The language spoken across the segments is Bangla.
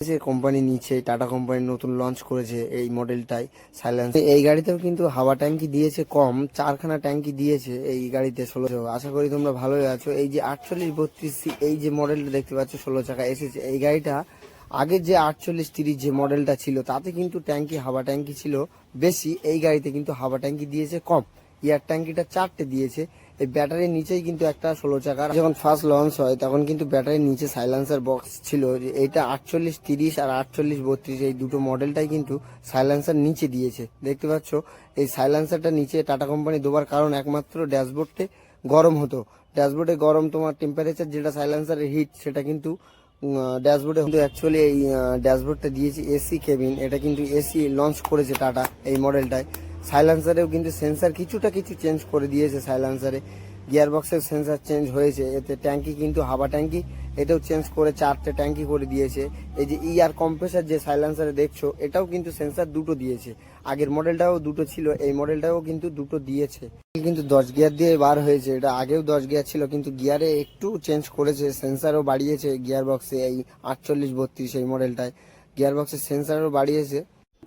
কোম্পানি নিচ্ছে, টাটা কোম্পানি নতুন লঞ্চ করেছে এই মডেলটাই সাইলেন্স। এই গাড়িতেও কিন্তু হাওয়া ট্যাঙ্কি দিয়েছে কম, 4খানা ট্যাঙ্কি দিয়েছে এই গাড়িতে 16। আশা করি তোমরা ভালোই আছো। এই যে 4832 এই যে মডেলটা দেখতে পাচ্ছ 16 চাকা এসেছে, এই গাড়িটা আগের যে 4830 যে মডেলটা ছিল তাতে কিন্তু ট্যাঙ্কি হাওয়া ট্যাঙ্কি ছিল বেশি, এই গাড়িতে কিন্তু হাওয়া ট্যাঙ্কি দিয়েছে কম। এয়ার ট্যাঙ্কিটা 4টে দিয়েছে। এই ব্যাটারির নিচেই কিন্তু একটা 16 চাকার যখন ফার্স্ট লঞ্চ হয় তখন কিন্তু ব্যাটারির নিচে সাইলেন্সার বক্স ছিল। এইটা 4830 আর 4832 এই দুটো মডেলটাই কিন্তু সাইলেন্সার নিচে দিয়েছে। দেখতে পাচ্ছ এই সাইলেন্সারটা নিচে টাটা কোম্পানি দেওয়ার কারণ একমাত্র ড্যাশবোর্ডে গরম হতো। ড্যাশবোর্ডে গরম, তোমার টেম্পারেচার যেটা সাইলেন্সারের হিট সেটা কিন্তু ড্যাশবোর্ডে কিন্তু অ্যাকচুয়ালি এই ড্যাশবোর্ডটা দিয়েছে এসি কেবিন। এটা কিন্তু এসি লঞ্চ করেছে টাটা এই মডেলটায়। সাইলেন্সারেও কিন্তু সেন্সার কিছুটা কিছু চেঞ্জ করে দিয়েছে। সাইলেন্সারে গিয়ারবক্সের সেন্সার চেঞ্জ হয়েছে। এতে ট্যাঙ্কি কিন্তু হাওয়া ট্যাঙ্কি এটাও চেঞ্জ করে 4টে ট্যাঙ্কি করে দিয়েছে। এই যে ইয়ার কম্প্রেসার যে সাইলেন্সারে দেখছো এটাও কিন্তু সেন্সার দুটো দিয়েছে। আগের মডেলটাও দুটো ছিল, এই মডেলটাও কিন্তু দুটো দিয়েছে। কিন্তু 10 গিয়ার দিয়ে বার হয়েছে, এটা আগেও 10 গিয়ার ছিল কিন্তু গিয়ারে একটু চেঞ্জ করেছে, সেন্সারও বাড়িয়েছে গিয়ার বক্সে। এই 4832 এই মডেলটায় গিয়ার বক্সের সেন্সারও বাড়িয়েছে।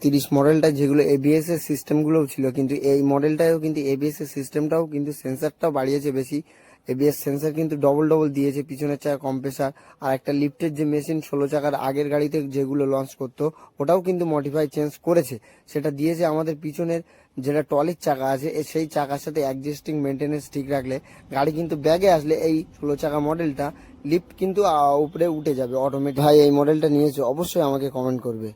30 মডেলটা যেগুলো এবিএস এর সিস্টেমগুলোও ছিল, কিন্তু এই মডেলটাও কিন্তু এবিএস এর সিস্টেমটাও কিন্তু সেন্সারটাও বাড়িয়েছে বেশি। এবিএস সেন্সার কিন্তু ডবল ডবল দিয়েছে, পিছনের চাকা কম্প্রেসার আর একটা লিফটের যে মেশিন 16 চাকার আগের গাড়িতে যেগুলো লঞ্চ করতো ওটাও কিন্তু মডিফাই চেঞ্জ করেছে। সেটা দিয়েছে আমাদের পিছনের যেটা ট্রলির চাকা আছে সেই চাকার সাথে অ্যাডজাস্টিং মেনটেনেন্স ঠিক রাখলে গাড়ি কিন্তু ব্যাগে আসলে এই 16 চাকা মডেলটা লিফট কিন্তু উপরে উঠে যাবে অটোমেটিক। ভাই এই মডেলটা নিয়েছো অবশ্যই আমাকে কমেন্ট করবে।